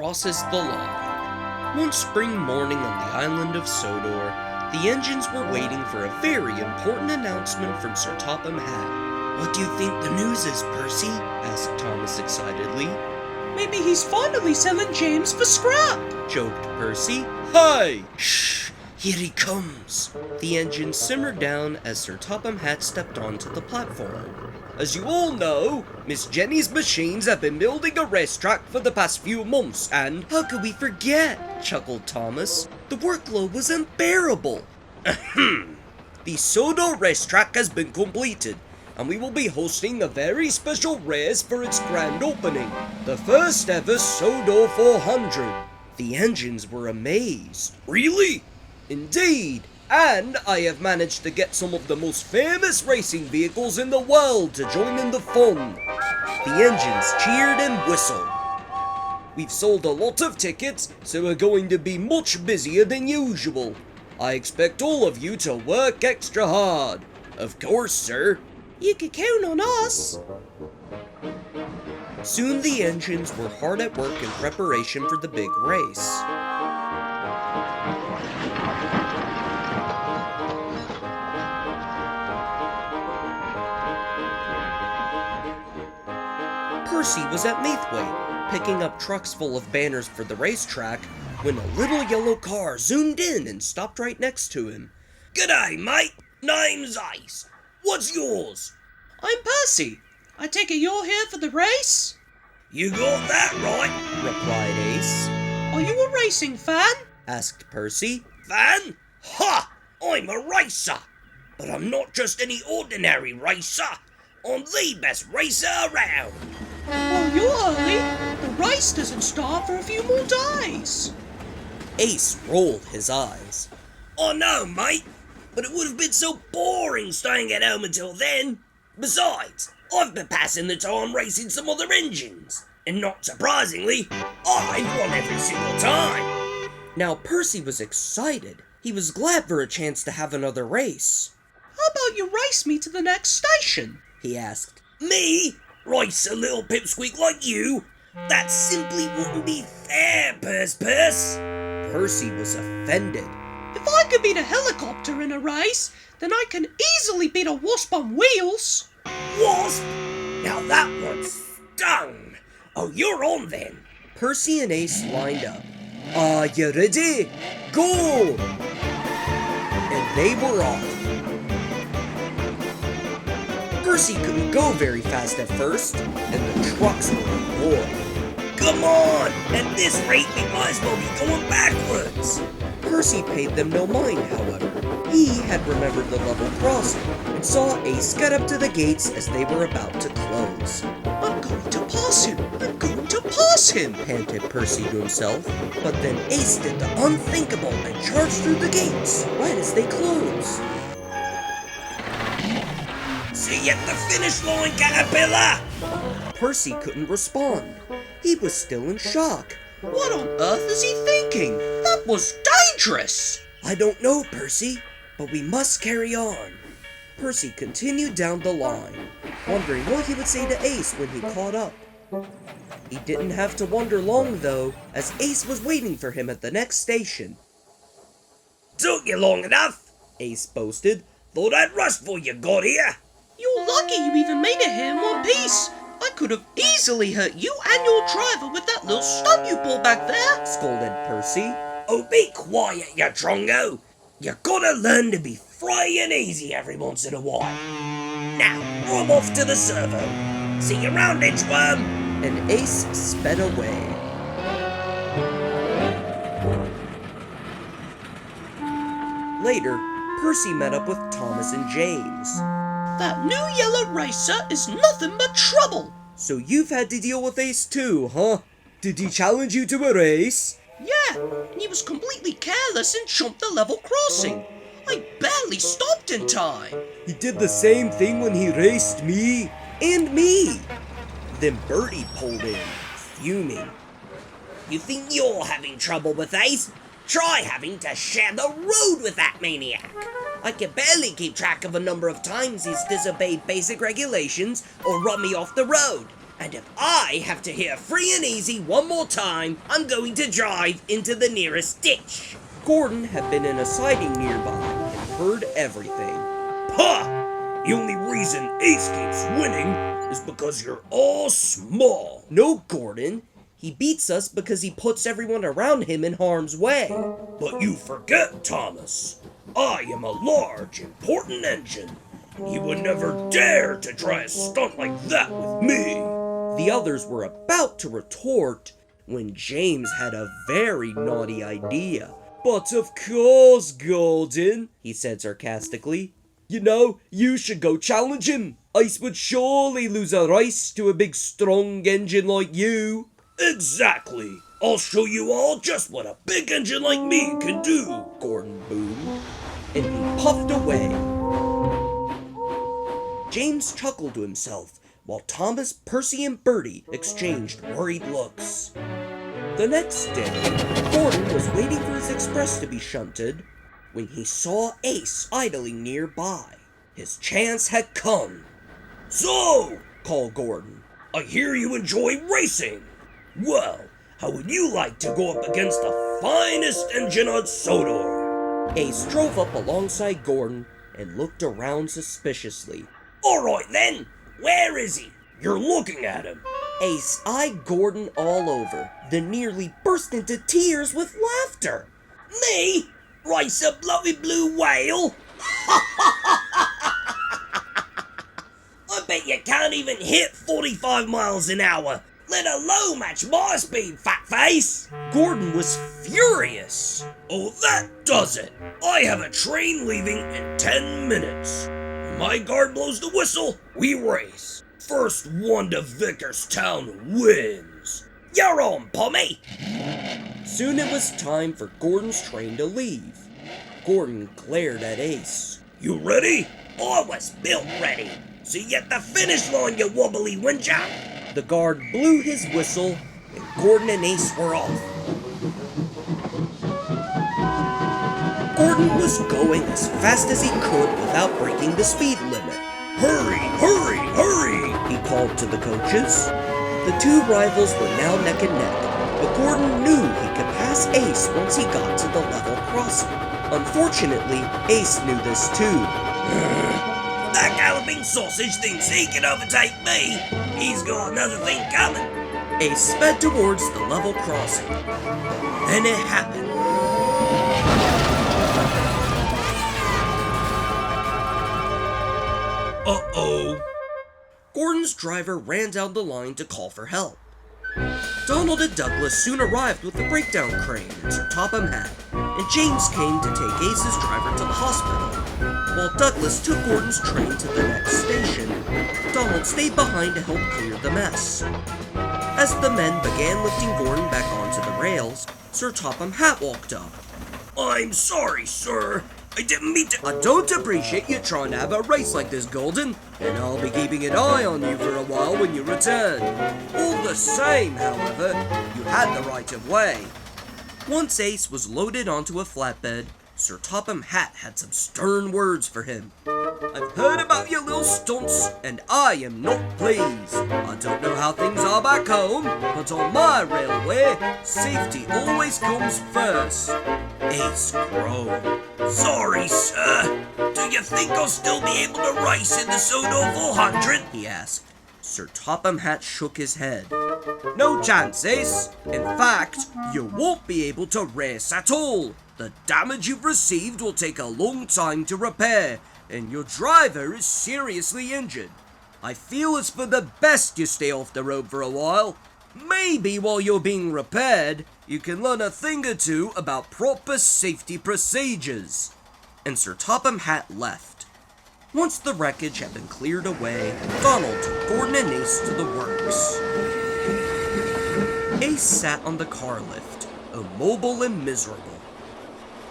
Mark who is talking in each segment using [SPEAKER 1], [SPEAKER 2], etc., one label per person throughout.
[SPEAKER 1] crosses the line. One spring morning on the island of Sodor, the engines were waiting for a very important announcement from Sir Topham Hatt. "What do you think the news is, Percy?" asked Thomas excitedly.
[SPEAKER 2] "Maybe he's finally selling James for scrap,"
[SPEAKER 1] joked Percy. "Hey! Shh! Here he comes!" The engine simmered down as Sir Topham Hatt stepped onto the platform. "As you all know, Miss Jenny's machines have been building a racetrack for the past few months, and—" "How could we forget?" chuckled Thomas. "The workload was unbearable." "Ahem! The Sodor racetrack has been completed, and we will be hosting a very special race for its grand opening, the first ever Sodor 400. The engines were amazed. "Really?" "Indeed, and I have managed to get some of the most famous racing vehicles in the world to join in the fun." The engines cheered and whistled. "We've sold a lot of tickets, so we're going to be much busier than usual. I expect all of you to work extra hard." "Of course, sir."
[SPEAKER 2] "You can count on us."
[SPEAKER 1] Soon the engines were hard at work in preparation for the big race. Percy was at Maithwaite, picking up trucks full of banners for the racetrack, when a little yellow car zoomed in and stopped right next to him. "G'day, mate. Name's Ace. What's yours?"
[SPEAKER 2] "I'm Percy. I take it you're here for the race?"
[SPEAKER 1] "You got that right," replied Ace.
[SPEAKER 2] "Are you a racing fan?"
[SPEAKER 1] asked Percy. "Fan? Ha! I'm a racer. But I'm not just any ordinary racer. I'm the best racer around."
[SPEAKER 2] "Well, you're early. The race doesn't start for a few more days."
[SPEAKER 1] Ace rolled his eyes. "I know, mate, but it would have been so boring staying at home until then. Besides, I've been passing the time racing some other engines, and not surprisingly, I've won every single time." Now Percy was excited. He was glad for a chance to have another race.
[SPEAKER 2] "How about you race me to the next station?"
[SPEAKER 1] he asked. "Me? Race a little pipsqueak like you? That simply wouldn't be fair, Percy." Percy was offended.
[SPEAKER 2] "If I could beat a helicopter in a race, then I can easily beat a wasp on wheels."
[SPEAKER 1] "Wasp? Now that one stung. Oh, you're on then." Percy and Ace lined up. "Are you ready? Go!" And they were off. Percy couldn't go very fast at first, and the trucks were roaring. "Come on! At this rate, we might as well be going backwards." Percy paid them no mind, however. He had remembered the level crossing, and saw Ace get up to the gates as they were about to close.
[SPEAKER 2] "I'm going to pass him! I'm going to pass him!"
[SPEAKER 1] panted Percy to himself. But then Ace did the unthinkable and charged through the gates right as they closed. "See you at the finish line, Caterpillar!" Percy couldn't respond. He was still in shock.
[SPEAKER 2] What on earth is he thinking? That was dangerous!
[SPEAKER 1] "I don't know, Percy, but we must carry on." Percy continued down the line, wondering what he would say to Ace when he caught up. He didn't have to wonder long, though, as Ace was waiting for him at the next station. "Took you long enough," Ace boasted. "Thought I'd rush before you got here."
[SPEAKER 2] "You're lucky you even made it here in one piece. I could have easily hurt you and your driver with that little stunt you pulled back there," scolded
[SPEAKER 1] Percy. "Oh, be quiet, you trongo. You gotta learn to be free and easy every once in a while. Now, I'm off to the servo. See you round, inchworm." And Ace sped away. Later, Percy met up with Thomas and James.
[SPEAKER 2] "That new yellow racer is nothing but trouble."
[SPEAKER 1] "So you've had to deal with Ace too, huh? Did he challenge you to a race?"
[SPEAKER 2] "Yeah, and he was completely careless and jumped the level crossing. I barely stopped in time."
[SPEAKER 1] "He did the same thing when he raced me." "And me." Then Bertie pulled in, fuming. "You think you're having trouble with Ace? Try having to share the road with that maniac. I can barely keep track of a number of times he's disobeyed basic regulations or run me off the road.
[SPEAKER 2] And if I have to hear free and easy one more time, I'm going to drive into the nearest ditch.
[SPEAKER 1] Gordon had been in a siding nearby and heard everything.
[SPEAKER 3] Ha! The only reason Ace keeps winning is because you're all small.
[SPEAKER 1] No, Gordon. He beats us because he puts everyone around him in harm's way.
[SPEAKER 3] But you forget, Thomas. I am a large, important engine. You would never dare to try a stunt like that with me.
[SPEAKER 1] The others were about to retort when James had a very naughty idea. But of course, Gordon, he said sarcastically. You know, you should go challenge him. Ace would surely lose a race to a big strong engine like you.
[SPEAKER 3] Exactly. I'll show you all just what a big engine like me can do,
[SPEAKER 1] Gordon boomed, and he puffed away. James chuckled to himself while Thomas, Percy, and Bertie exchanged worried looks. The next day, Gordon was waiting for his express to be shunted when he saw Ace idling nearby. His chance had come.
[SPEAKER 3] So,
[SPEAKER 1] called Gordon,
[SPEAKER 3] I hear you enjoy racing. Well, how would you like to go up against the finest engine on Sodor?
[SPEAKER 1] Ace drove up alongside Gordon and looked around suspiciously.
[SPEAKER 3] Alright then, where is he? You're looking at him.
[SPEAKER 1] Ace eyed Gordon all over, then nearly burst into tears with laughter.
[SPEAKER 3] Me? Race a bloody blue whale? I bet you can't even hit 45 miles an hour, let alone match my speed, fat face.
[SPEAKER 1] Gordon was furious.
[SPEAKER 3] Oh, that does it. I have a train leaving in 10 minutes. When my guard blows the whistle, we race. First one to Vickerstown wins. You're on, Pommy.
[SPEAKER 1] Soon it was time for Gordon's train to leave. Gordon glared at Ace.
[SPEAKER 3] You ready? I was built ready. See you at the finish line, you wobbly whinger.
[SPEAKER 1] The guard blew his whistle, and Gordon and Ace were off. Gordon was going as fast as he could without breaking the speed limit.
[SPEAKER 3] Hurry, hurry, hurry,
[SPEAKER 1] he called to the coaches. The two rivals were now neck and neck, but Gordon knew he could pass Ace once he got to the level crossing. Unfortunately, Ace knew this too.
[SPEAKER 3] That galloping sausage thinks he can overtake me. He's got another thing coming.
[SPEAKER 1] Ace sped towards the level crossing. Then it happened.
[SPEAKER 3] Uh-oh.
[SPEAKER 1] Gordon's driver ran down the line to call for help. Donald and Douglas soon arrived with the breakdown crane and Sir Topham Hatt, and James came to take Ace's driver to the hospital. While Douglas took Gordon's train to the next station, Donald stayed behind to help clear the mess. As the men began lifting Gordon back onto the rails, Sir Topham Hatt walked up.
[SPEAKER 3] I'm sorry, sir. I didn't mean to—
[SPEAKER 1] I don't appreciate you trying to have a race like this, Gordon, and I'll be keeping an eye on you for a while when you return. All the same, however, you had the right of way. Once Ace was loaded onto a flatbed, Sir Topham Hatt had some stern words for him. I've heard about your little stunts, and I am not pleased. I don't know how things are back home, but on my railway, safety always comes first. Ace groaned.
[SPEAKER 3] Sorry, sir. Do you think I'll still be able to race in the Sodor 400?
[SPEAKER 1] He asked. Sir Topham Hatt shook his head. No chance, Ace. In fact, you won't be able to race at all. The damage you've received will take a long time to repair, and your driver is seriously injured. I feel it's for the best you stay off the road for a while. Maybe while you're being repaired, you can learn a thing or two about proper safety procedures. And Sir Topham Hatt left. Once the wreckage had been cleared away, Donald took Gordon and Ace to the works. Ace sat on the car lift, immobile and miserable.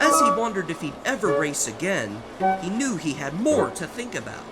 [SPEAKER 1] As he wondered if he'd ever race again, he knew he had more to think about.